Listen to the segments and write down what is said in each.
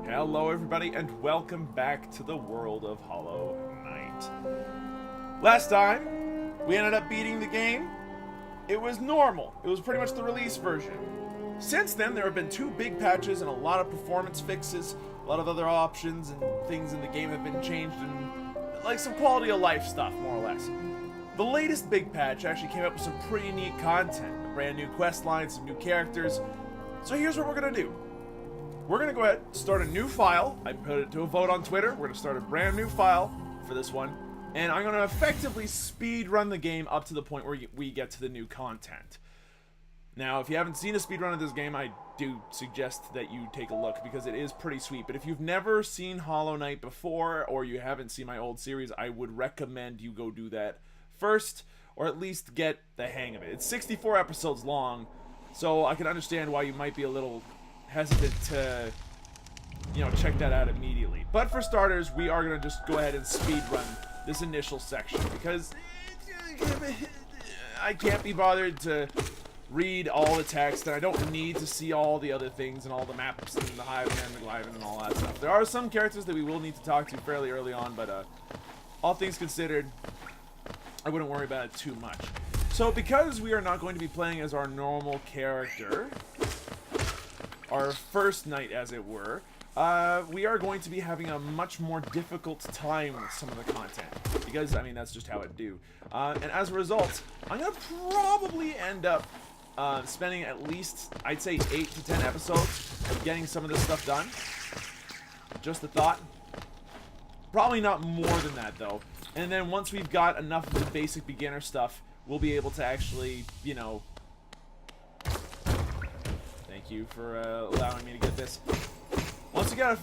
Hello everybody and welcome back to the world of Hollow Knight. Last time, we ended up beating the game. It was normal. It was pretty much the release version. Since then, there have been 2 big patches and a lot of performance fixes. A lot of other options and things in the game have been changed and like some quality of life stuff, more or less. The latest big patch actually came up with some pretty neat content. A brand new quest line, some new characters. So here's what we're gonna do. We're going to go ahead and start a new file. I put it to a vote on Twitter. We're going to start a brand new file for this one. And I'm going to effectively speed run the game up to the point where we get to the new content. Now, if you haven't seen a speed run of this game, I do suggest that you take a look because it is pretty sweet. But if you've never seen Hollow Knight before or you haven't seen my old series, I would recommend you go do that first or at least get the hang of it. It's 64 episodes long, so I can understand why you might be a little hesitant to, check that out immediately. But for starters, we are going to just go ahead and speed run this initial section because I can't be bothered to read all the text and I don't need to see all the other things and all the maps and the Hive and the Glyven and all that stuff. There are some characters that we will need to talk to fairly early on, but all things considered, I wouldn't worry about it too much. So because we are not going to be playing as our normal character, our first night, as it were, we are going to be having a much more difficult time with some of the content. Because, I mean, that's just how it do. And as a result, I'm going to probably end up spending at least, I'd say, 8 to 10 episodes getting some of this stuff done. Just a thought. Probably not more than that, though. And then once we've got enough of the basic beginner stuff, we'll be able to actually, Thank you for allowing me to get this. Once we got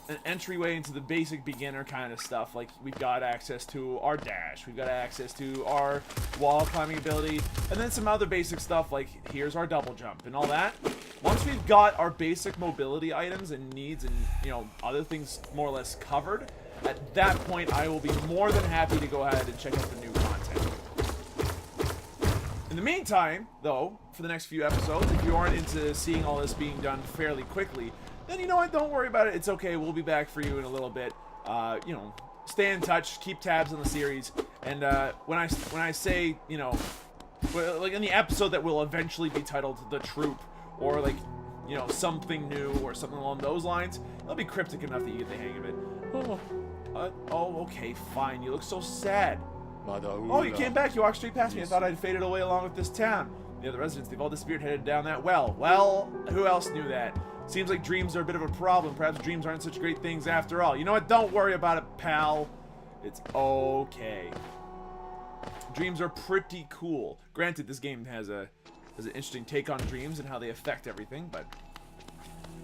an entryway into the basic beginner kind of stuff, like we've got access to our dash, we've got access to our wall climbing ability, and then some other basic stuff like here's our double jump and all that. Once we've got our basic mobility items and needs and, other things more or less covered, at that point I will be more than happy to go ahead and check out the new content. In the meantime, though, for the next few episodes, if you aren't into seeing all this being done fairly quickly, then you know what, don't worry about it. It's okay, we'll be back for you in a little bit. Stay in touch, keep tabs on the series, and when I say, like in the episode that will eventually be titled The Troupe, or like, something new, or something along those lines, it'll be cryptic enough that you get the hang of it. Okay, fine, you look so sad. Oh, you came back. You walked straight past me. I thought I'd faded away along with this town. The other residents, they've all disappeared, headed down that well. Well, who else knew that? Seems like dreams are a bit of a problem. Perhaps dreams aren't such great things after all. You know what? Don't worry about it, pal. It's okay. Dreams are pretty cool. Granted, this game has an interesting take on dreams and how they affect everything, but...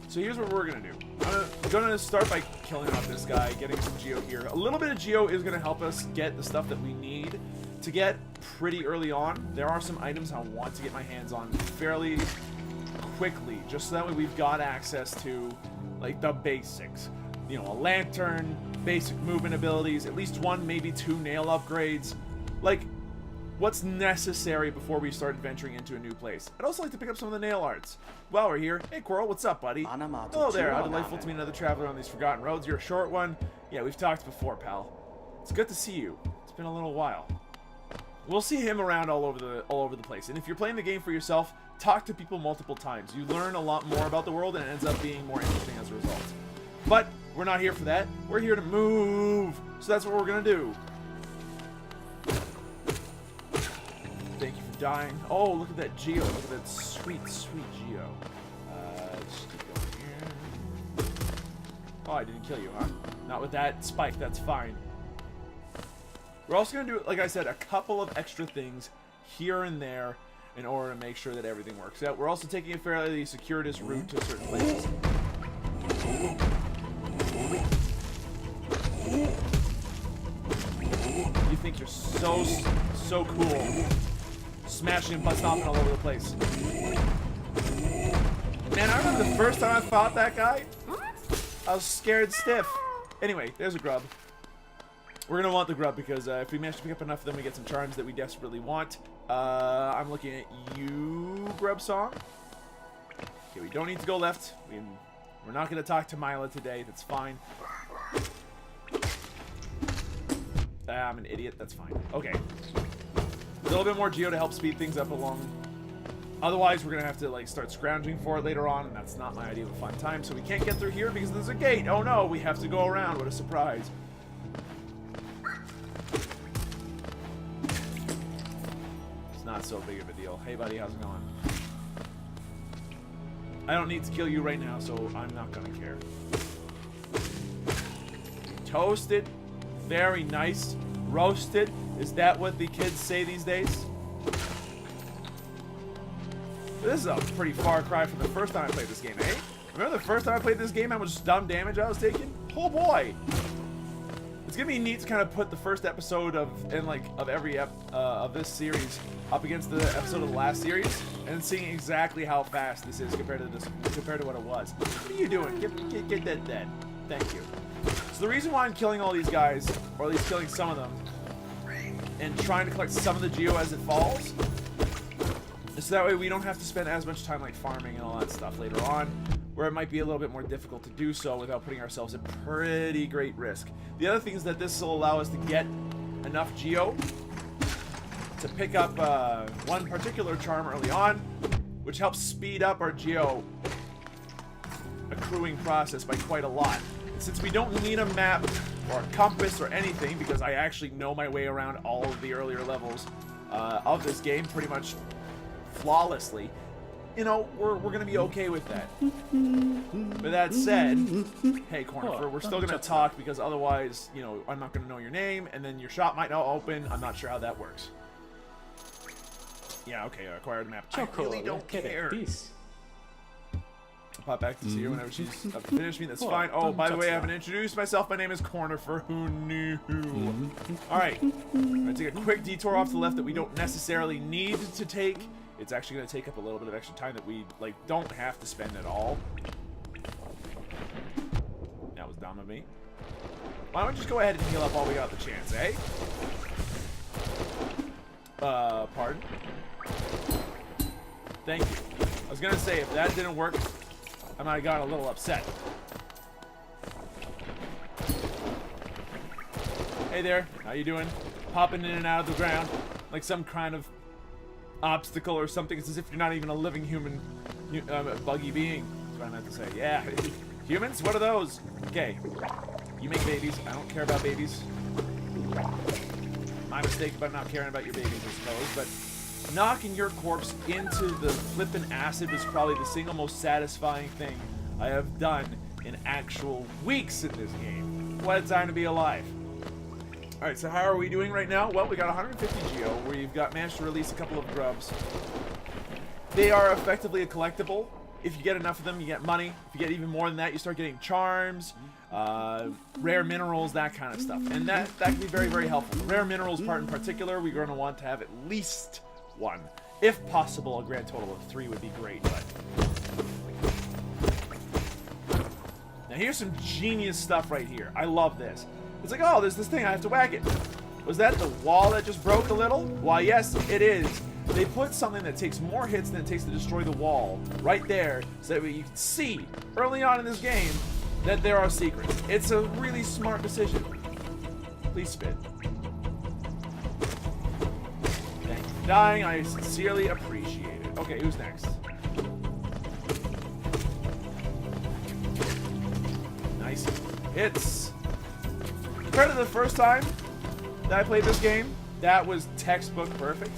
So here's what we're going to do. I'm going to start by killing off this guy, getting some Geo here. A little bit of Geo is going to help us get the stuff that we need to get pretty early on. There are some items I want to get my hands on fairly quickly, just so that way we've got access to, like, the basics. A lantern, basic movement abilities, at least 1, maybe 2 nail upgrades. Like, what's necessary before we start venturing into a new place. I'd also like to pick up some of the nail arts. While we're here, hey Coral, what's up, buddy? Hello there, how delightful to meet another traveler on these forgotten roads. You're a short one. Yeah, we've talked before, pal. It's good to see you. It's been a little while. We'll see him around all over the place. And if you're playing the game for yourself, talk to people multiple times. You learn a lot more about the world, and it ends up being more interesting as a result. But we're not here for that. We're here to move. So that's what we're gonna do. Thank you for dying. Oh, look at that Geo. Look at that sweet, sweet Geo. Just keep going here. Oh, I didn't kill you, huh? Not with that spike. That's fine. We're also going to do, like I said, a couple of extra things here and there in order to make sure that everything works out. We're also taking a fairly circuitous route to certain places. You think you're so cool. Smashing and bust off all over the place. Man, I remember the first time I fought that guy, I was scared stiff. Anyway, there's a grub. We're going to want the grub because if we manage to pick up enough of them, we get some charms that we desperately want. I'm looking at you, Grub Song. Okay, we don't need to go left. We can We're not going to talk to Mila today. That's fine. I'm an idiot. That's fine. Okay. A little bit more geo to help speed things up along. Otherwise, we're going to have to like start scrounging for it later on, and that's not my idea of a fun time. So we can't get through here because there's a gate. Oh no, we have to go around. What a surprise. It's not so big of a deal. Hey buddy, how's it going? I don't need to kill you right now, so I'm not going to care. Toasted. Very nice. Roasted. Is that what the kids say these days? This is a pretty far cry from the first time I played this game, eh? Remember the first time I played this game, how much dumb damage I was taking? Oh boy! It's gonna be neat to kind of put the first episode of every of this series up against the episode of the last series, and seeing exactly how fast this is compared to what it was. What are you doing? Get that dead. Thank you. So the reason why I'm killing all these guys, or at least killing some of them, and trying to collect some of the geo as it falls, so that way we don't have to spend as much time like farming and all that stuff later on, where it might be a little bit more difficult to do so without putting ourselves at pretty great risk. The other thing is that this will allow us to get enough geo to pick up one particular charm early on, which helps speed up our geo accruing process by quite a lot. And since we don't need a map or a compass or anything, because I actually know my way around all of the earlier levels of this game pretty much flawlessly, you know, we're gonna be okay with that. With that said, hey Cornifer, we're still gonna talk because otherwise, you know, I'm not gonna know your name, and then your shop might not open. I'm not sure how that works. Yeah, okay, acquired the map. I really don't care. I'll pop back to see her whenever she's finished me. That's fine. Oh, by the way, I haven't introduced myself. My name is Cornifer. Who knew? Alright. I'm gonna take a quick detour off to the left that we don't necessarily need to take. It's actually going to take up a little bit of extra time that we like don't have to spend at all. That was dumb of me. Why don't we just go ahead and heal up while we got the chance, eh? Pardon? Thank you. I was going to say, if that didn't work, I might have gotten a little upset. Hey there, how you doing? Popping in and out of the ground like some kind of obstacle or something. It's as if you're not even a living human, buggy being. That's what I meant to say. Yeah. Humans? What are those? Okay. You make babies. I don't care about babies. My mistake about not caring about your babies, I suppose. But knocking your corpse into the flippin' acid was probably the single most satisfying thing I have done in actual weeks in this game. What a time to be alive. Alright, so how are we doing right now? Well, we got 150 geo. We've managed to release a couple of grubs. They are effectively a collectible. If you get enough of them, you get money. If you get even more than that, you start getting charms, rare minerals, that kind of stuff. And that can be very, very helpful. The rare minerals part in particular, we're going to want to have at least one. If possible, a grand total of 3 would be great. But now here's some genius stuff right here. I love this. It's like, oh, there's this thing, I have to whack it. Was that the wall that just broke a little? Why, yes, it is. They put something that takes more hits than it takes to destroy the wall right there, so that you can see early on in this game that there are secrets. It's a really smart decision. Please spit. Thank you for dying. I sincerely appreciate it. Okay, who's next? Nice hits. Compared to the first time that I played this game, that was textbook perfect.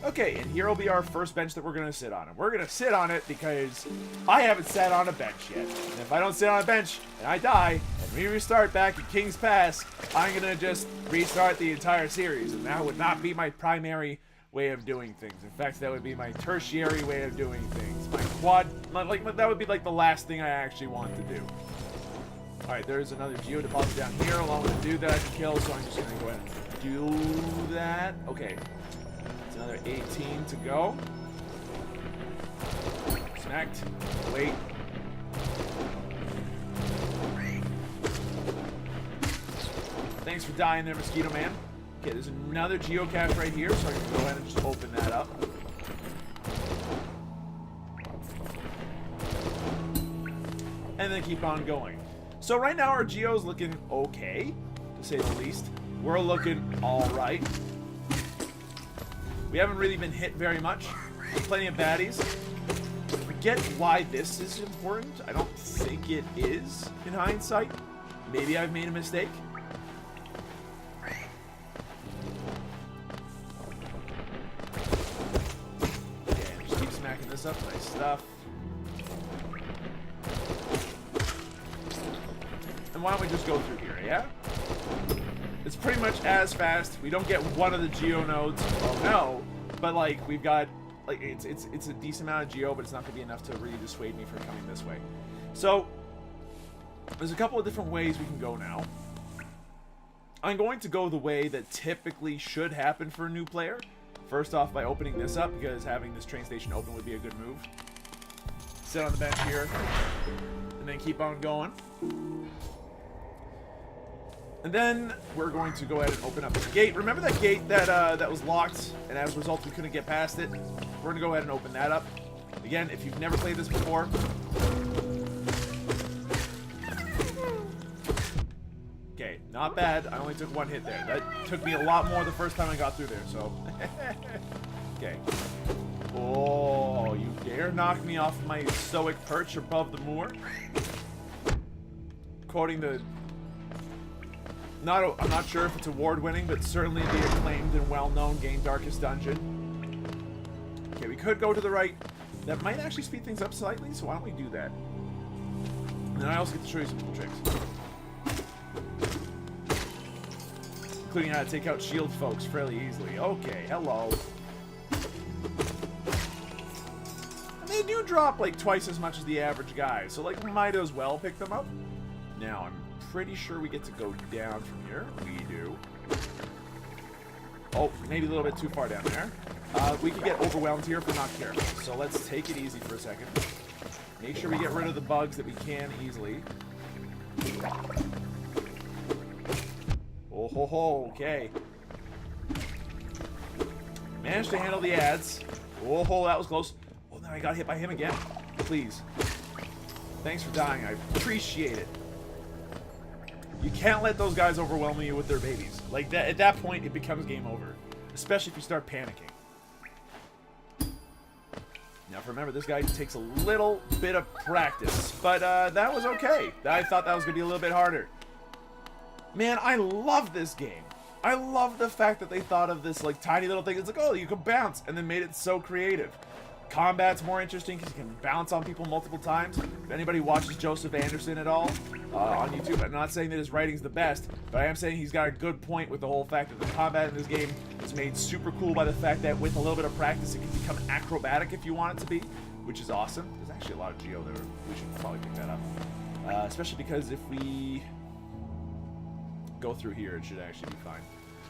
Okay, and here will be our first bench that we're going to sit on. And we're going to sit on it because I haven't sat on a bench yet. And if I don't sit on a bench and I die, and we restart back at King's Pass, I'm going to just restart the entire series. And that would not be my primary way of doing things. In fact, that would be my tertiary way of doing things. That would be like the last thing I actually want to do. Alright, there's another geo deposit down here along with the dude that I can kill, so I'm just going to go ahead and do that. Okay. It's another 18 to go. Smacked. Wait. Thanks for dying there, Mosquito Man. Okay, there's another geocache right here, so I can go ahead and just open that up. and then keep on going. So right now our Geo's looking okay, to say the least. We're looking alright. We haven't really been hit very much. Plenty of baddies. Forget why this is important. I don't think it is, in hindsight. Maybe I've made a mistake. Okay, just keep smacking this up. Nice stuff. And why don't we just go through here, yeah? It's pretty much as fast. We don't get one of the Geo nodes. Oh no. But like, we've got... Like, it's a decent amount of Geo, but it's not going to be enough to really dissuade me from coming this way. So, there's a couple of different ways we can go now. I'm going to go the way that typically should happen for a new player. First off, by opening this up, because having this train station open would be a good move. Sit on the bench here, and then keep on going. And then we're going to go ahead and open up the gate. Remember that gate that that was locked, and as a result we couldn't get past it? We're going to go ahead and open that up. Again, if you've never played this before. Okay, not bad. I only took one hit there. That took me a lot more the first time I got through there, so... Okay. Oh, you dare knock me off my stoic perch above the moor? Quoting the... I'm not sure if it's award-winning, but certainly the acclaimed and well-known game Darkest Dungeon. Okay, we could go to the right. That might actually speed things up slightly, so why don't we do that? And then I also get to show you some cool tricks. Including how to take out shield folks fairly easily. Okay, hello. And they do drop like twice as much as the average guy, so like we might as well pick them up. Now, I'm pretty sure we get to go down from here. We do. Oh, maybe a little bit too far down there. We could get overwhelmed here if we're not careful. So let's take it easy for a second. Make sure we get rid of the bugs that we can easily. Oh ho ho, okay. Managed to handle the ads. Oh ho, that was close. Oh, then I got hit by him again. Please. Thanks for dying, I appreciate it. You can't let those guys overwhelm you with their babies. Like, that, at that point, it becomes game over. Especially if you start panicking. Now, remember, this guy takes a little bit of practice. But, that was okay. I thought that was going to be a little bit harder. Man, I love this game. I love the fact that they thought of this, like, tiny little thing. It's like, oh, you can bounce. And then made it so creative. Combat's more interesting because you can bounce on people multiple times. If anybody watches Joseph Anderson at all on YouTube, I'm not saying that his writing's the best, but I am saying he's got a good point with the whole fact that the combat in this game is made super cool by the fact that with a little bit of practice it can become acrobatic if you want it to be, which is awesome. There's actually a lot of Geo there. We should probably pick that up. Especially because if we go through here, it should actually be fine.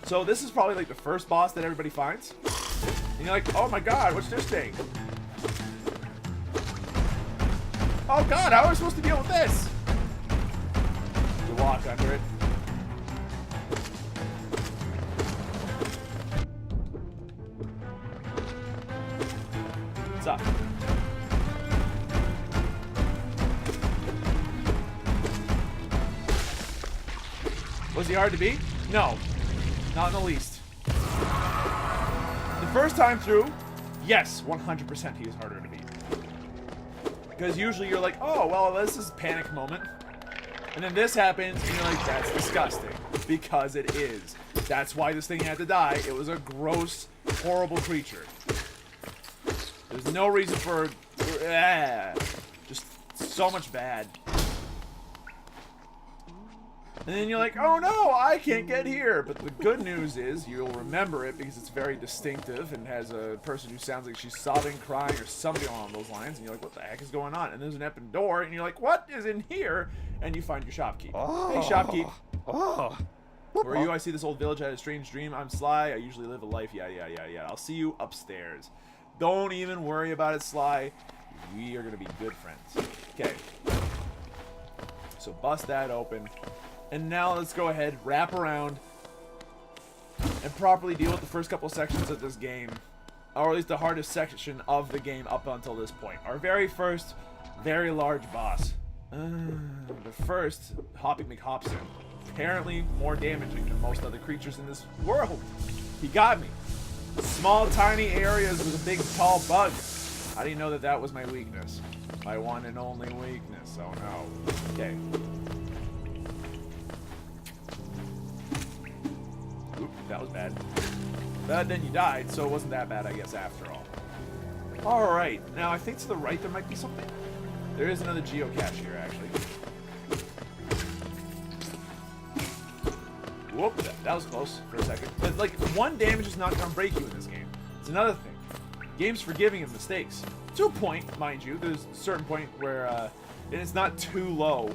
So this is probably like the first boss that everybody finds. And you're like, oh my god, what's this thing? Oh god, how am I supposed to deal with this? You walk under it. What's up? Was he hard to beat? No. Not in the least. The first time through, yes, 100% he is harder to beat. Because usually you're like, oh, well, this is a panic moment. And then this happens, and you're like, that's disgusting. Because it is. That's why this thing had to die. It was a gross, horrible creature. There's no reason for... just so much bad. And then you're like, oh no, I can't get here. But the good news is you'll remember it because it's very distinctive and has a person who sounds like she's sobbing, crying, or something along those lines. And you're like, what the heck is going on? And there's an open door, and you're like, what is in here? And you find your shopkeep. Oh. Hey, shopkeep. Oh. Who are you? I see this old village. I had a strange dream. I'm Sly. I usually live a life. Yada, yada, yada, yada. I'll see you upstairs. Don't even worry about it, Sly. We are going to be good friends. Okay. So bust that open. And now let's go ahead, wrap around, and properly deal with the first couple sections of this game. Or at least the hardest section of the game up until this point. Our very first, very large boss. But first, Hoppy McHopson. Apparently more damaging than most other creatures in this world. He got me. Small, tiny areas with a big, tall bug. How do you know that that was my weakness? My one and only weakness. Oh no. Okay. Oop, that was bad. But then you died, so it wasn't that bad, I guess, after all. Alright, now I think to the right there might be something. There is another geocache here, actually. Whoop, that was close for a second. But, like, one damage is not going to break you in this game. It's another thing. Game's forgiving of mistakes. To a point, mind you. There's a certain point where, and it's not too low.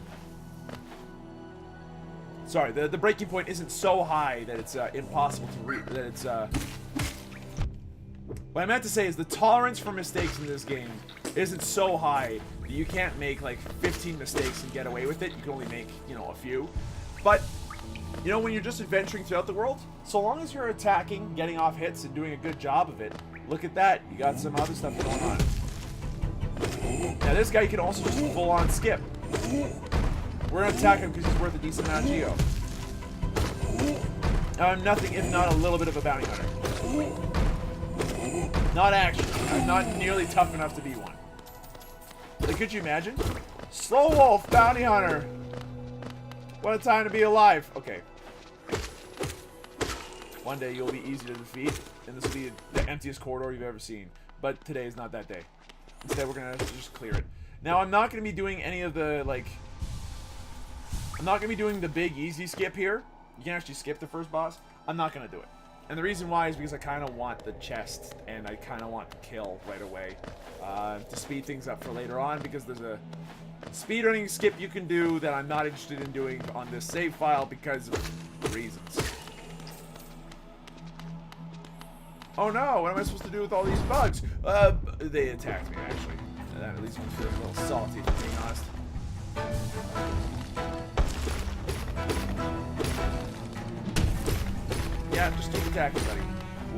Sorry, the breaking point isn't so high that it's impossible to reach. That it's, what I meant to say is the tolerance for mistakes in this game isn't so high that you can't make, like, 15 mistakes and get away with it. You can only make, you know, a few. But, you know, when you're just adventuring throughout the world, so long as you're attacking, getting off hits, and doing a good job of it, look at that. You got some other stuff going on. Now, this guy can also just full-on skip. We're going to attack him because he's worth a decent amount of geo. Now, I'm nothing if not a little bit of a bounty hunter. Not actually. I'm not nearly tough enough to be one. Like, could you imagine? SlowWolf, bounty hunter. What a time to be alive. Okay. One day you'll be easy to defeat, and this will be the emptiest corridor you've ever seen. But today is not that day. Instead, we're going to just clear it. Now, I'm not going to be doing any of the, like... I'm not going to be doing the big easy skip here. You can actually skip the first boss. I'm not going to do it. And the reason why is because I kind of want the chest, and I kind of want to kill right away. To speed things up for later on, because there's a speedrunning skip you can do that I'm not interested in doing on this save file because of reasons. Oh no, what am I supposed to do with all these bugs? They attacked me, actually. That at least makes me feel a little salty, if I'm being honest. Yeah, just keep attacking, buddy.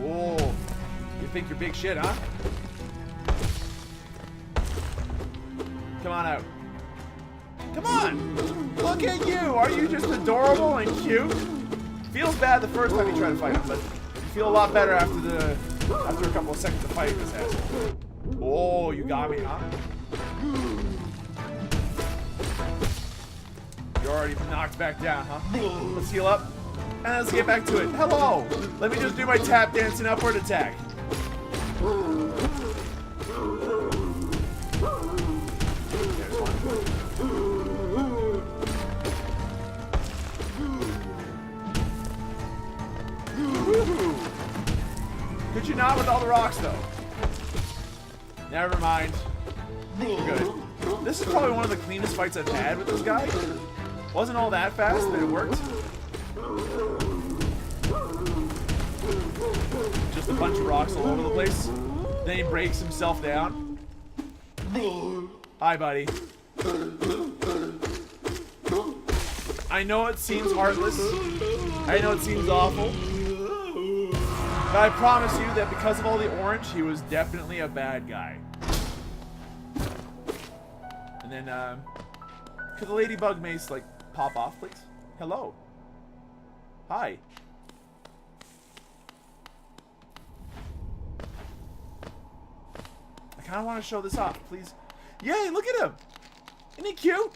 Whoa. You think you're big shit, huh? Come on out. Come on! Look at you! Are you just adorable and cute? Feels bad the first time you try to fight him, but you feel a lot better after a couple of seconds of fighting this asshole. Oh, you got me, huh? You're already knocked back down, huh? Let's heal up. And let's get back to it. Hello! Let me just do my tap dance and upward attack. Could you not with all the rocks, though? Never mind. We're good. This is probably one of the cleanest fights I've had with this guy. Wasn't all that fast, but it worked. Just a bunch of rocks all over the place. Then he breaks himself down. Hi, buddy. I know it seems heartless. I know it seems awful. But I promise you that because of all the orange, he was definitely a bad guy. And then, could the ladybug mace, like, pop off, please? Hello. Hi. I kind of want to show this off, please. Yay, look at him. Isn't he cute?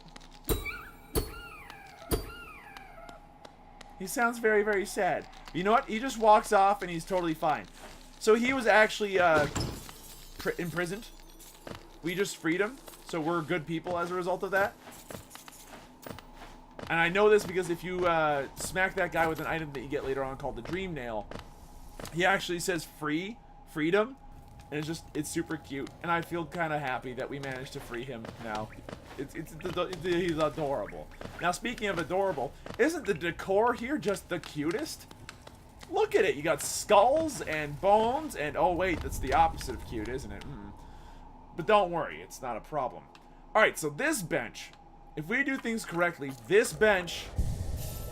He sounds very, very sad. You know what? He just walks off and he's totally fine. So he was actually imprisoned. We just freed him. So we're good people as a result of that. And I know this because if you smack that guy with an item that you get later on called the Dream Nail, he actually says freedom. And it's super cute. And I feel kind of happy that we managed to free him now. He's adorable. Now, speaking of adorable, isn't the decor here just the cutest? Look at it. You got skulls and bones and... Oh, wait. That's the opposite of cute, isn't it? But don't worry. It's not a problem. Alright, so this bench. If we do things correctly, this bench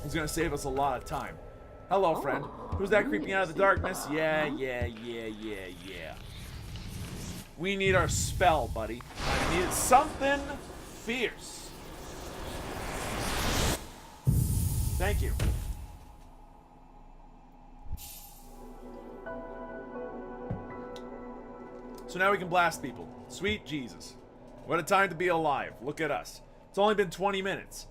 is going to save us a lot of time. Hello, friend. Who's that creeping out of the darkness? Yeah. We need our spell, buddy. I need something fierce. Thank you. So now we can blast people. Sweet Jesus. What a time to be alive. Look at us. It's only been 20 minutes.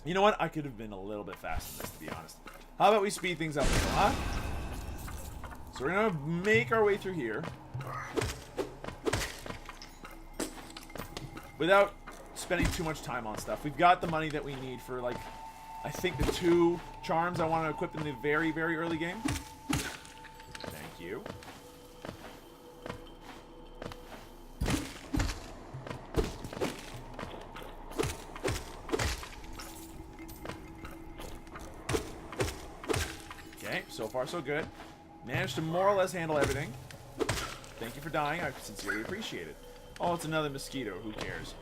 You know what? I could have been a little bit faster than this, to be honest. How about we speed things up a little, huh? So we're going to make our way through here. Without spending too much time on stuff. We've got the money that we need for, like, I think the 2 charms I want to equip in the very, very early game. Thank you. Okay, so far so good. Managed to more or less handle everything. Thank you for dying. I sincerely appreciate it. Oh, it's another mosquito. Who cares?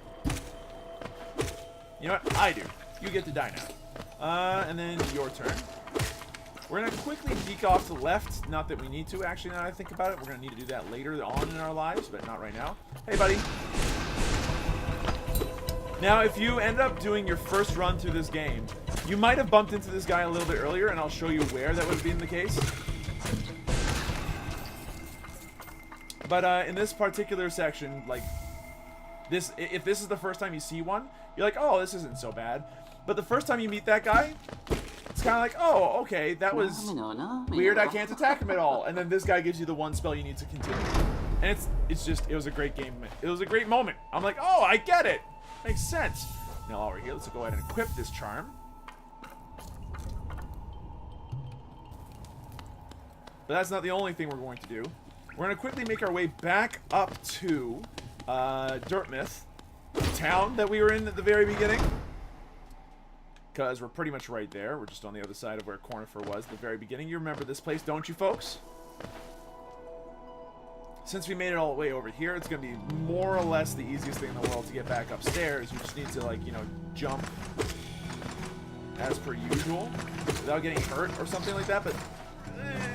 You know what? I do. You get to die now. And then your turn. We're going to quickly deke off to the left. Not that we need to, actually, now that I think about it. We're going to need to do that later on in our lives, but not right now. Hey, buddy. Now, if you end up doing your first run through this game, you might have bumped into this guy a little bit earlier, and I'll show you where that would have been the case. But in this particular section, like, this, if this is the first time you see one, you're like, oh, this isn't so bad. But the first time you meet that guy, it's kind of like, oh, okay, that was weird, I can't attack him at all. And then this guy gives you the one spell you need to continue. And it's just, it was a great game. It was a great moment. I'm like, oh, I get it. Makes sense. Now while we're here, let's go ahead and equip this charm. But that's not the only thing we're going to do. We're going to quickly make our way back up to Dirtmouth, the town that we were in at the very beginning. Because we're pretty much right there. We're just on the other side of where Cornifer was at the very beginning. You remember this place, don't you, folks? Since we made it all the way over here, it's going to be more or less the easiest thing in the world to get back upstairs. You just need to, like, you know, jump as per usual without getting hurt or something like that. But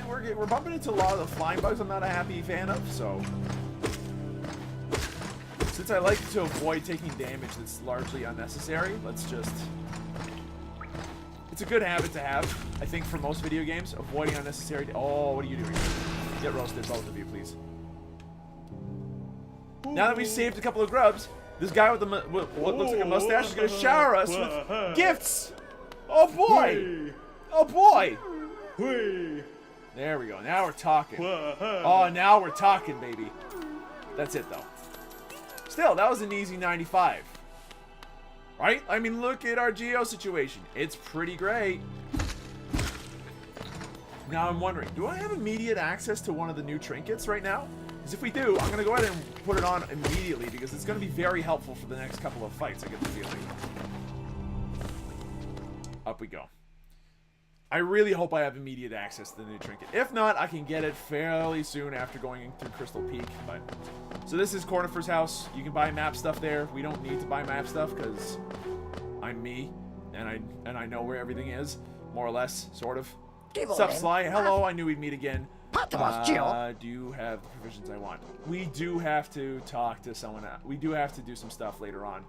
we're bumping into a lot of the flying bugs I'm not a happy fan of, so since I like to avoid taking damage that's largely unnecessary, let's just... It's a good habit to have, I think, for most video games, avoiding unnecessary... Oh, what are you doing? Get roasted, both of you, please. Now that we've saved a couple of grubs, this guy with what looks like a mustache is going to shower us with gifts! Oh boy! Oh boy! There we go. Now we're talking. Oh, now we're talking, baby. That's it, though. Still, that was an easy 95. Right? I mean, look at our geo situation. It's pretty great. Now I'm wondering, do I have immediate access to one of the new trinkets right now? Because if we do, I'm going to go ahead and put it on immediately because it's going to be very helpful for the next couple of fights, I get the feeling. Up we go. I really hope I have immediate access to the new trinket. If not, I can get it fairly soon after going through Crystal Peak. But so this is Cornifer's house. You can buy map stuff there. We don't need to buy map stuff because I'm me, and I know where everything is, more or less, sort of. What's up, Sly? Hello, I knew we'd meet again. Do you have the provisions I want? We do have to talk to someone. We do have to do some stuff later on,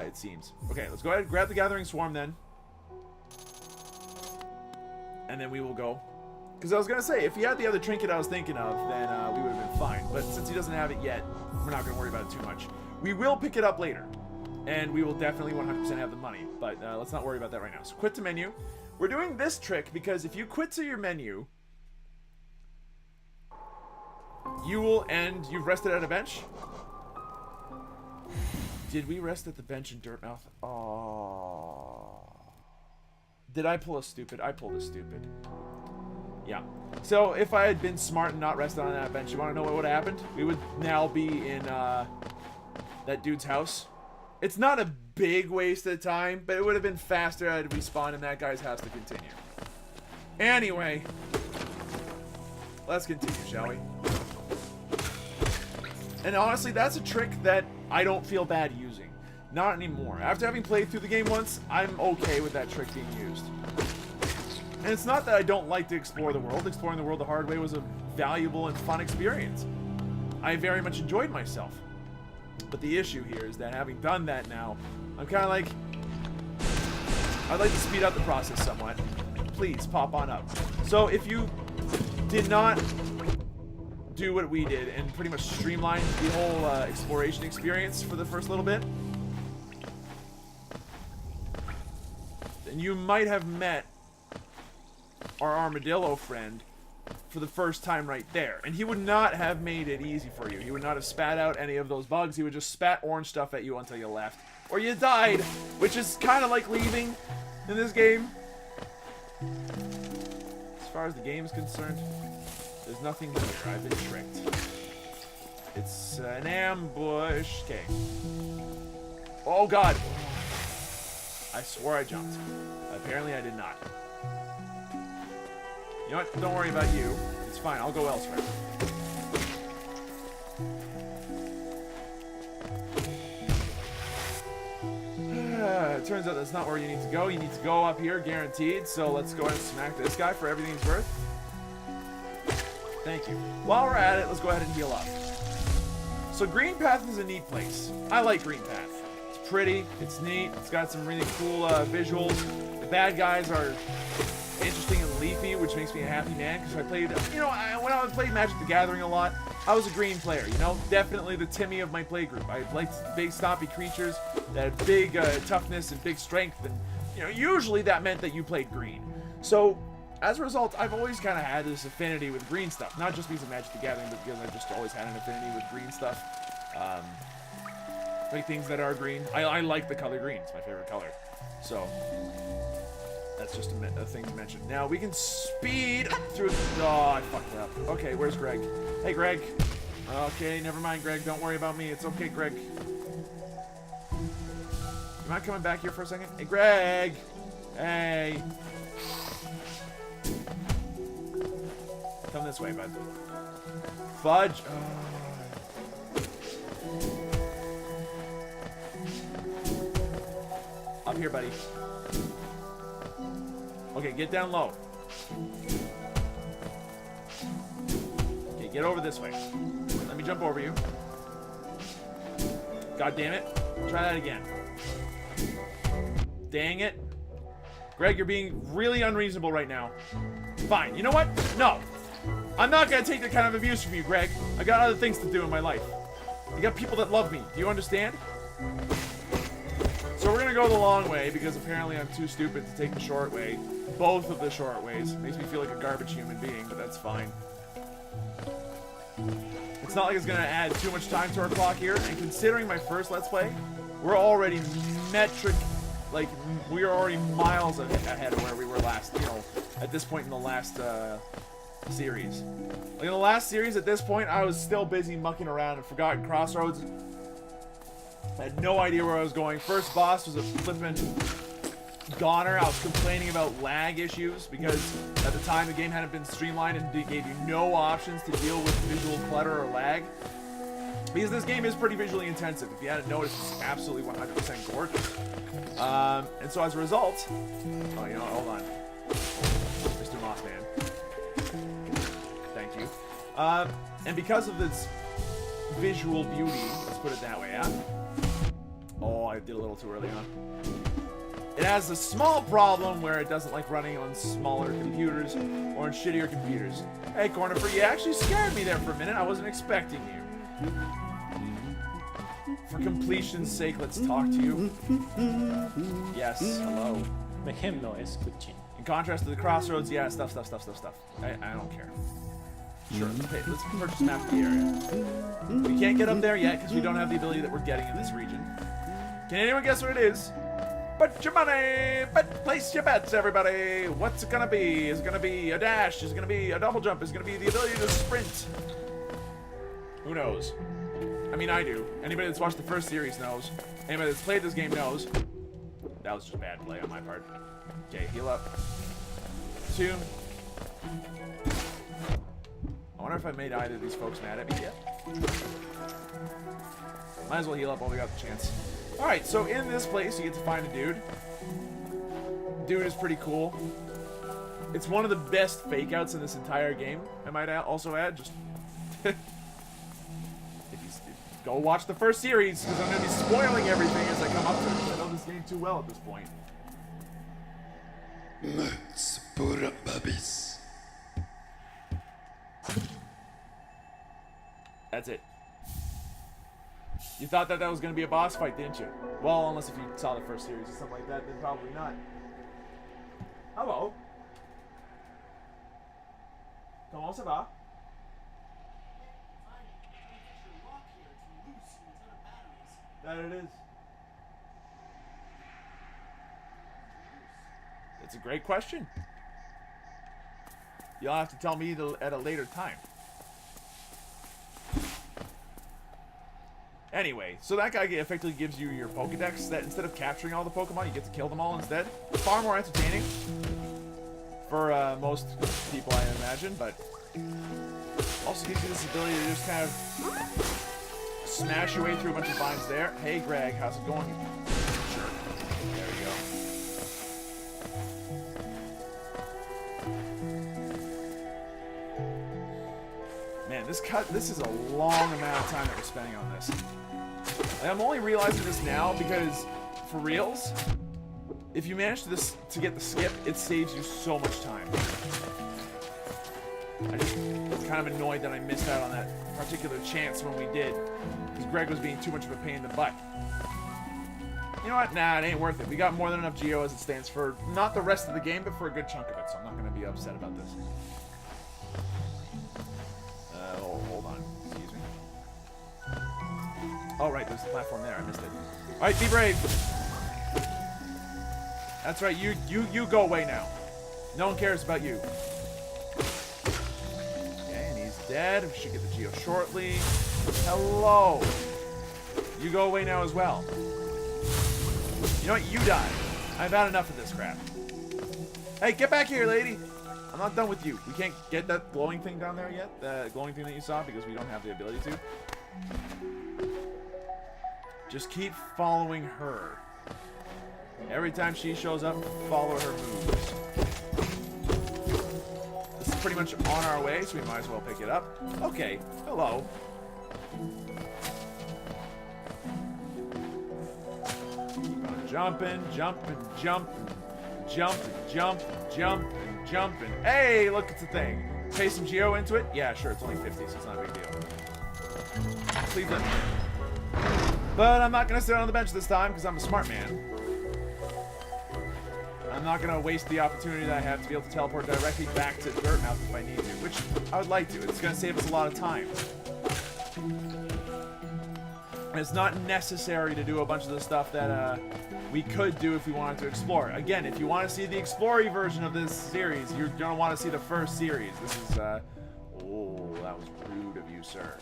it seems. Okay, let's go ahead and grab the Gathering Swarm then. And then we will go. Because I was going to say, if he had the other trinket I was thinking of, then we would have been fine. But since he doesn't have it yet, we're not going to worry about it too much. We will pick it up later. And we will definitely 100% have the money. But let's not worry about that right now. So quit to menu. We're doing this trick because if you quit to your menu, you will end... You've rested at a bench? Did we rest at the bench in Dirtmouth? Oh... Did I pull a stupid? I pulled a stupid. Yeah. So if I had been smart and not rested on that bench, you want to know what would have happened? We would now be in that dude's house. It's not a big waste of time, but it would have been faster had we spawned in that guy's house to continue. Anyway, let's continue, shall we? And honestly, that's a trick that I don't feel bad using. Not anymore. After having played through the game once, I'm okay with that trick being used. And it's not that I don't like to explore the world. Exploring the world the hard way was a valuable and fun experience. I very much enjoyed myself. But the issue here is that having done that now, I'm kind of like, I'd like to speed up the process somewhat. Please, pop on up. So, if you did not do what we did and pretty much streamline the whole exploration experience for the first little bit, then you might have met our armadillo friend for the first time right there. And he would not have made it easy for you. He would not have spat out any of those bugs. He would just spat orange stuff at you until you left. Or you died, which is kind of like leaving in this game. As far as the game is concerned, there's nothing here. I've been tricked. It's an ambush. Okay. Oh, God. I swore I jumped. Apparently I did not. You know what? Don't worry about you. It's fine. I'll go elsewhere. It turns out that's not where you need to go. You need to go up here, guaranteed. So let's go ahead and smack this guy for everything he's worth. Thank you. While we're at it, let's go ahead and heal up. So Green Path is a neat place. I like Green Path. It's pretty. It's neat. It's got some really cool visuals. The bad guys are interesting and leafy, which makes me a happy man, because I played, you know, when I played Magic the Gathering a lot, I was a green player, you know, definitely the Timmy of my playgroup. I liked big stompy creatures that had big toughness and big strength, and, you know, usually that meant that you played green. So, as a result, I've always kind of had this affinity with green stuff, not just because of Magic the Gathering, but because I've just always had an affinity with green stuff. Like things that are green. I like the color green, it's my favorite color. So, that's just a thing to mention. Now, we can speed through... Oh, I fucked up. Okay, where's Greg? Hey, Greg. Okay, never mind, Greg. Don't worry about me. It's okay, Greg. You mind coming back here for a second? Hey, Greg! Hey! Come this way, bud. Fudge! Up here, buddy. Okay, get down low. Okay, get over this way. Let me jump over you. God damn it. Try that again. Dang it. Greg, you're being really unreasonable right now. Fine. You know what? No. I'm not going to take that kind of abuse from you, Greg. I got other things to do in my life. I got people that love me. Do you understand? So we're going to go the long way, because apparently I'm too stupid to take the short way. Both of the short ways. Makes me feel like a garbage human being, but that's fine. It's not like it's going to add too much time to our clock here, and considering my first Let's Play, we're already like, we are already miles ahead of where we were last, you know, at this point in the last series. Like, in the last series, at this point, I was still busy mucking around and Forgotten Crossroads. I had no idea where I was going. First boss was a flippin' goner. I was complaining about lag issues because at the time the game hadn't been streamlined and it gave you no options to deal with visual clutter or lag. Because this game is pretty visually intensive. If you hadn't noticed, it's absolutely 100% gorgeous. And so as a result... Oh, you know, hold on. Mr. Mossman. Thank you. And because of this visual beauty, let's put it that way, yeah? Oh, I did a little too early, huh? It has a small problem where it doesn't like running on smaller computers or on shittier computers. Hey, Cornifer, you actually scared me there for a minute. I wasn't expecting you. For completion's sake, let's talk to you. Yes, hello. The hymnal is escuchen. In contrast to the crossroads, yeah, stuff. I don't care. Sure, okay, let's purchase map of the area. We can't get up there yet because we don't have the ability that we're getting in this region. Can anyone guess what it is? Put your money! Place your bets, everybody! What's it gonna be? Is it gonna be a dash? Is it gonna be a double jump? Is it gonna be the ability to sprint? Who knows? I mean, I do. Anybody that's watched the first series knows. Anybody that's played this game knows. That was just bad play on my part. Okay, heal up. 2. I wonder if I made either of these folks mad at me yet. Might as well heal up while we got the chance. Alright, so in this place, you get to find a dude. Dude is pretty cool. It's one of the best fake-outs in this entire game, I might also add. Just go watch the first series, because I'm going to be spoiling everything as I come up to it. I know this game too well at this point. Muts pour babies. That's it. You thought that was going to be a boss fight, didn't you? Well, unless if you saw the first series or something like that, then probably not. Hello. Comment ça va? That it is. It's a great question. You'll have to tell me at a later time. Anyway, so that guy effectively gives you your Pokedex that instead of capturing all the Pokemon, you get to kill them all instead. Far more entertaining for most people, I imagine, but also gives you this ability to just kind of smash your way through a bunch of vines there. Hey, Greg, how's it going? Sure. There you go. Man, this is a long amount of time that we're spending on this. Like, I'm only realizing this now because, for reals, if you manage to get the skip, it saves you so much time. I just was kind of annoyed that I missed out on that particular chance when we did, because Greg was being too much of a pain in the butt. You know what? Nah, it ain't worth it. We got more than enough Geo as it stands for not the rest of the game, but for a good chunk of it, so I'm not going to be upset about this. Hold on. Excuse me. Oh, right, there's the platform there. I missed it. All right, be brave. That's right. You go away now. No one cares about you. Okay, and he's dead. We should get the Geo shortly. Hello. You go away now as well. You know what? You die. I've had enough of this crap. Hey, get back here, lady. I'm not done with you. We can't get that glowing thing down there yet. The glowing thing that you saw because we don't have the ability to. Just keep following her. Every time she shows up, follow her moves. This is pretty much on our way, so we might as well pick it up. Okay, hello. Keep on jumping, jumping, jumping, jumping, jumping, jumping, jumping. Hey, look, it's a thing. Pay some Geo into it? Yeah, sure, it's only 50, so it's not a big deal. Please let me. But I'm not going to sit on the bench this time because I'm a smart man. I'm not going to waste the opportunity that I have to be able to teleport directly back to Dirtmouth if I need to, which I would like to. It's going to save us a lot of time. And it's not necessary to do a bunch of the stuff that we could do if we wanted to explore. Again, if you want to see the explory version of this series, you're going to want to see the first series. This is, oh, that was rude of you, sir.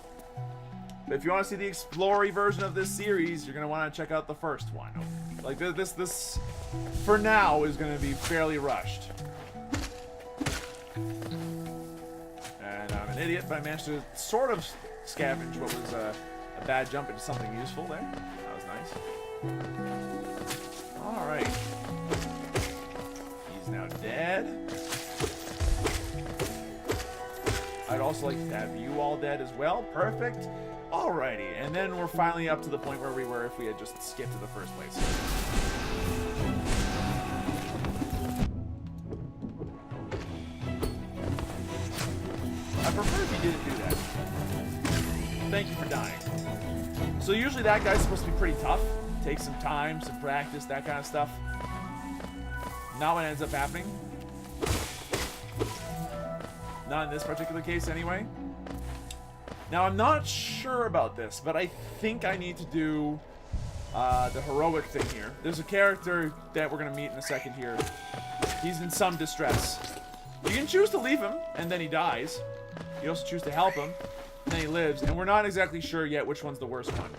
But if you want to see the explory version of this series, you're going to want to check out the first one. Like, this for now, is going to be fairly rushed. And I'm an idiot, but I managed to sort of scavenge what was a bad jump into something useful there. That was nice. Alright. He's now dead. I'd also like to have you all dead as well. Perfect. Alrighty, and then we're finally up to the point where we were if we had just skipped to the first place. I prefer if you didn't do that. Thank you for dying. So usually that guy's supposed to be pretty tough. Take some time, some practice, that kind of stuff. Not what ends up happening. Not in this particular case anyway. Now, I'm not sure about this, but I think I need to do the heroic thing here. There's a character that we're going to meet in a second here. He's in some distress. You can choose to leave him, and then he dies. You also choose to help him, and then he lives. And we're not exactly sure yet which one's the worst one.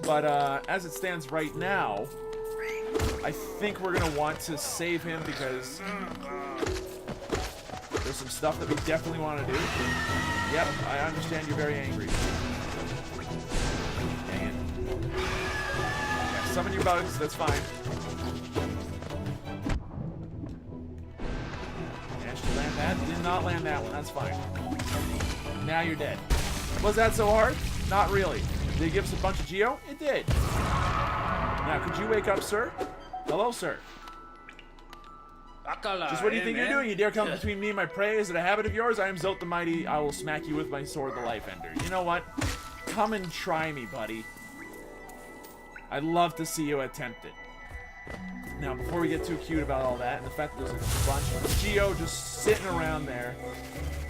But as it stands right now, I think we're going to want to save him because there's some stuff that we definitely want to do. Yep, I understand you're very angry. Dang it. Yeah, summon your bugs, that's fine. Managed to land that. Did not land that one, that's fine. Now you're dead. Was that so hard? Not really. Did it give us a bunch of Geo? It did. Now, could you wake up, sir? Hello, sir. Just what do you think you're doing? You dare come between me and my prey? Is it a habit of yours? I am Zot the Mighty. I will smack you with my sword, the Life Ender. You know what? Come and try me, buddy. I'd love to see you attempt it. Now, before we get too cute about all that, and the fact that there's like a bunch of Geo just sitting around there,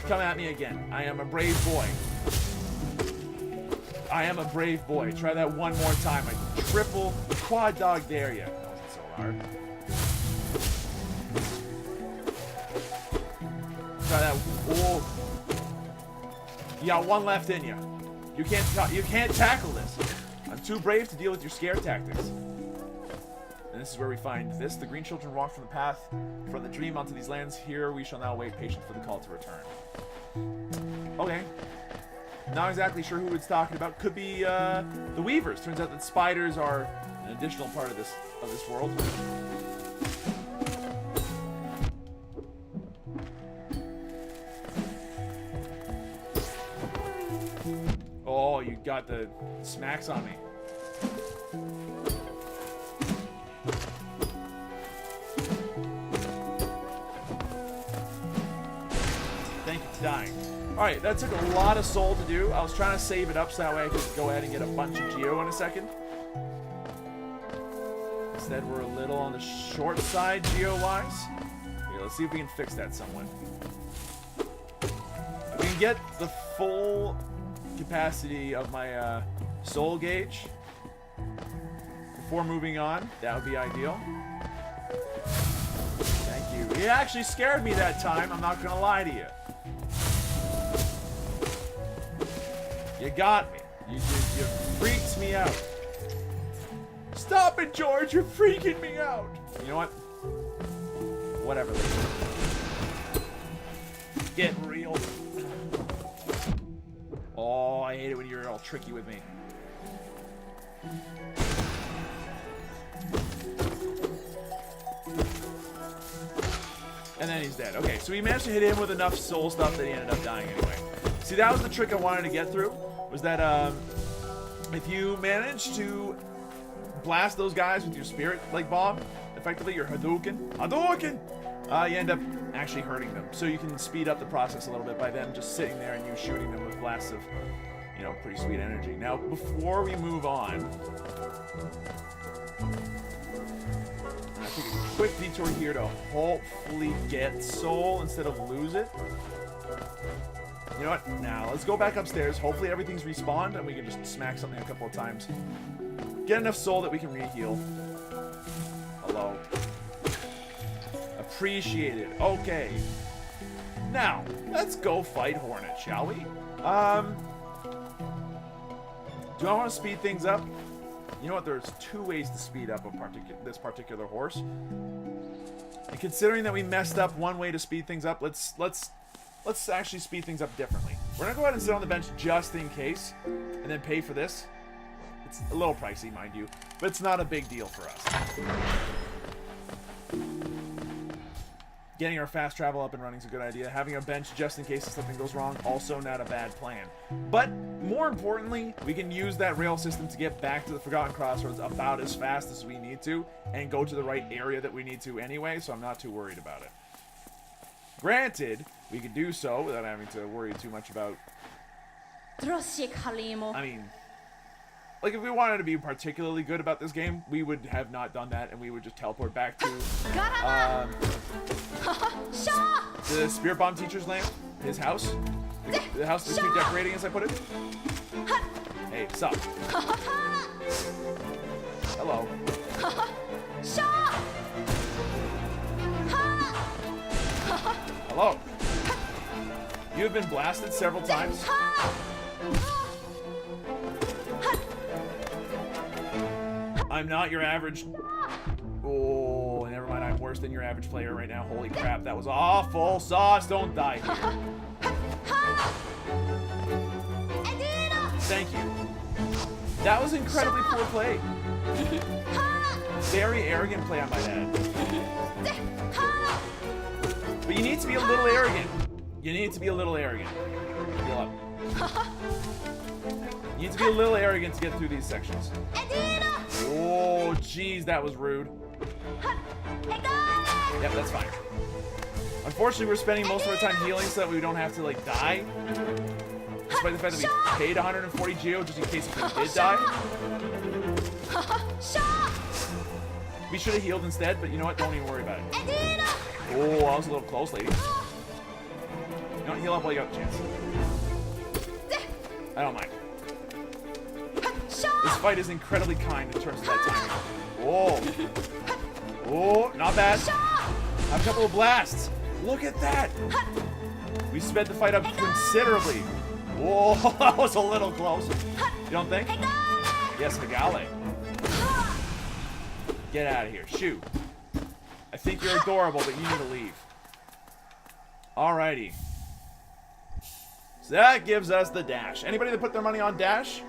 come at me again. I am a brave boy. I am a brave boy. Try that one more time. I triple, quad dog dare you. That wasn't so hard. Try that. Oh. You got one left in you. You can't tackle this. I'm too brave to deal with your scare tactics. And this is where we find this. The green children walk from the path, from the dream onto these lands. Here we shall now wait patient for the call to return. Okay. Not exactly sure who it's talking about. Could be the Weavers. Turns out that spiders are an additional part of this world. Oh, you got the smacks on me. Thank you for dying. Alright, that took a lot of soul to do. I was trying to save it up so that way I could go ahead and get a bunch of Geo in a second. Instead, we're a little on the short side Geo-wise. Here, let's see if we can fix that somewhat. If we can get the full capacity of my soul gauge before moving on, that would be ideal. Thank you. You actually scared me that time, I'm not gonna lie to you. You got me. You freaked me out. Stop it, George, you're freaking me out. You know what? Whatever. Get real. Oh, I hate it when you're all tricky with me. And then he's dead. Okay, so we managed to hit him with enough soul stuff that he ended up dying anyway. See, that was the trick I wanted to get through, was that if you manage to blast those guys with your spirit, like bomb, effectively your Hadouken, you end up actually hurting them. So you can speed up the process a little bit by them just sitting there and you shooting them with blasts of, you know, pretty sweet energy. Now, before we move on, I take a quick detour here to hopefully get soul instead of lose it. You know what? Now, let's go back upstairs. Hopefully everything's respawned and we can just smack something a couple of times. Get enough soul that we can re-heal. Hello. Appreciate it. Okay. Now, let's go fight Hornet, shall we? Do I want to speed things up? You know what? There's two ways to speed up this particular horse. And considering that we messed up one way to speed things up, let's actually speed things up differently. We're gonna go ahead and sit on the bench just in case, and then pay for this. It's a little pricey, mind you, but it's not a big deal for us. Getting our fast travel up and running is a good idea. Having a bench just in case if something goes wrong, also not a bad plan. But more importantly, we can use that rail system to get back to the Forgotten Crossroads about as fast as we need to, and go to the right area that we need to anyway, so I'm not too worried about it. Granted, we could do so without having to worry too much about... I mean, like if we wanted to be particularly good about this game, we would have not done that and we would just teleport back to the Spirit Bomb Teacher's land, his house. The house with 2 decorating, as I put it. Hey, sup? Hello. Hello. You have been blasted several times. I'm not your average... Oh, never mind. I'm worse than your average player right now. Holy crap, that was awful. Sauce, don't die here. Thank you. That was incredibly poor play. Very arrogant play, I might add. But you need to be a little arrogant. You need to be a little arrogant. Feel up. You need to be a little arrogant to get through these sections. Oh, jeez, that was rude. Yep, that's fine. Unfortunately, we're spending most of our time healing so that we don't have to, like, die. Despite the fact that we paid 140 Geo just in case if we did die. We should have healed instead, but you know what? Don't even worry about it. Oh, that was a little close, lady. You don't heal up while you got the chance. I don't mind. This fight is incredibly kind in terms of that timing. Whoa. Oh, not bad. Have a couple of blasts. Look at that. We sped the fight up considerably. Whoa, that was a little close. You don't think? Yes, Hagale. Get out of here. Shoot. I think you're adorable, but you need to leave. Alrighty. So that gives us the dash. Anybody that put their money on dash?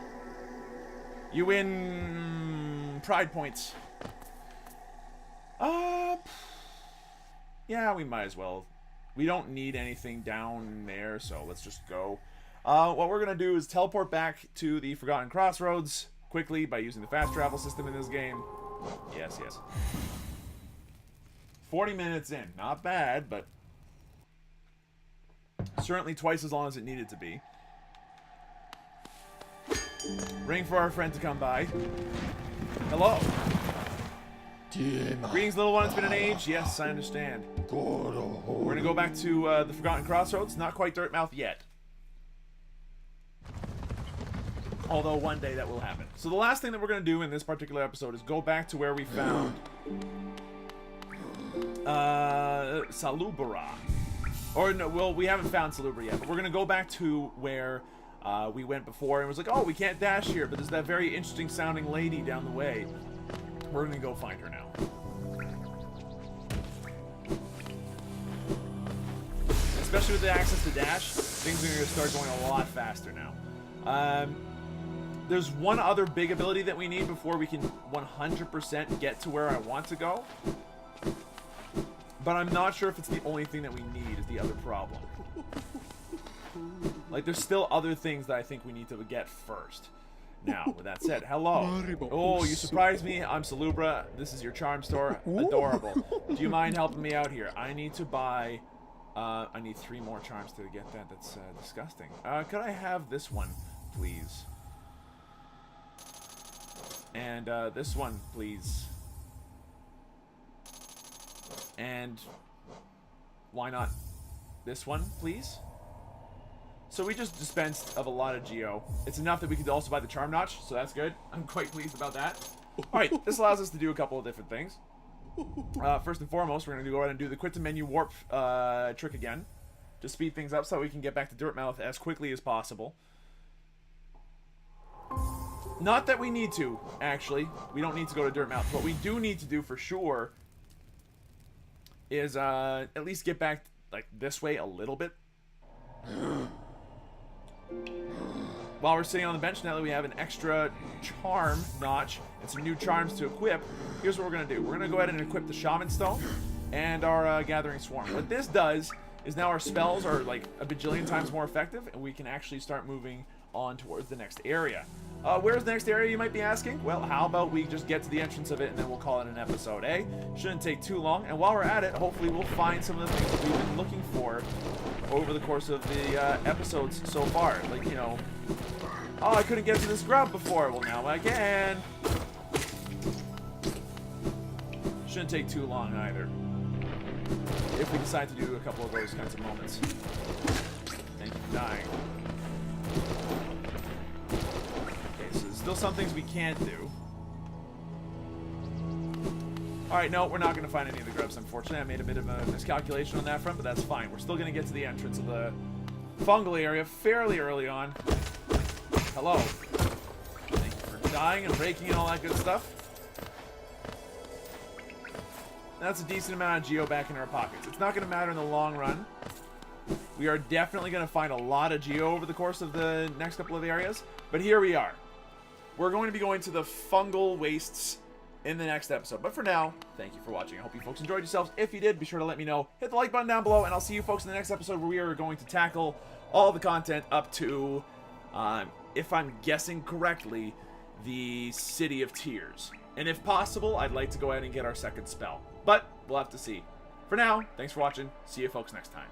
You win pride points. Yeah, we might as well. We don't need anything down there, so let's just go. What we're going to do is teleport back to the Forgotten Crossroads quickly by using the fast travel system in this game. Yes, yes. 40 minutes in. Not bad, but certainly twice as long as it needed to be. Ring for our friend to come by. Hello. Greetings, little one. It's been an age. Yes, I understand. We're going to go back to the Forgotten Crossroads. Not quite Dirtmouth yet. Although one day that will happen. So the last thing that we're going to do in this particular episode is go back to where we found Salubra. Or no, well, we haven't found Salubra yet, but we're going to go back to where we went before and was like, oh, we can't dash here, but there's that very interesting sounding lady down the way. We're going to go find her now. Especially with the access to dash, things are going to start going a lot faster now. There's one other big ability that we need before we can 100% get to where I want to go. But I'm not sure if it's the only thing that we need is the other problem. Like, there's still other things that I think we need to get first. Now, with that said, hello. Oh, you surprised me. I'm Salubra. This is your charm store. Adorable. Do you mind helping me out here? I need to buy... I need 3 more charms to get that. That's disgusting. Could I have this one, please? And this one, please. And why not this one, please? So we just dispensed of a lot of Geo. It's enough that we could also buy the Charm Notch, so that's good. I'm quite pleased about that. Alright, this allows us to do a couple of different things. First and foremost, we're going to go ahead and do the Quit to Menu Warp trick again. To speed things up so we can get back to Dirtmouth as quickly as possible. Not that we need to, actually. We don't need to go to Dirtmouth. What we do need to do for sure is at least get back like this way a little bit. While we're sitting on the bench, now that we have an extra charm notch and some new charms to equip, here's what we're going to do. We're going to go ahead and equip the Shaman Stone and our Gathering Swarm. What this does is now our spells are like a bajillion times more effective, and we can actually start moving on towards the next area. Where's the next area, you might be asking? Well, how about we just get to the entrance of it and then we'll call it an episode, eh? Shouldn't take too long, and while we're at it, hopefully we'll find some of the things that we've been looking for over the course of the episodes so far. Like, you know, oh, I couldn't get to this grub before. Well, now I can. Shouldn't take too long either. If we decide to do a couple of those kinds of moments. Thank you for dying. Okay, so there's still some things we can't do. Alright, no, we're not going to find any of the grubs, unfortunately. I made a bit of a miscalculation on that front, but that's fine. We're still going to get to the entrance of the fungal area fairly early on. Hello. Thank you for dying and breaking and all that good stuff. That's a decent amount of Geo back in our pockets. It's not going to matter in the long run. We are definitely going to find a lot of Geo over the course of the next couple of areas. But here we are. We're going to be going to the fungal wastes in the next episode. But for now, thank you for watching. I hope you folks enjoyed yourselves. If you did, be sure to let me know. Hit the like button down below, and I'll see you folks in the next episode where we are going to tackle all the content up to, if I'm guessing correctly, the City of Tears. And if possible, I'd like to go ahead and get our second spell. But we'll have to see. For now, thanks for watching. See you folks next time.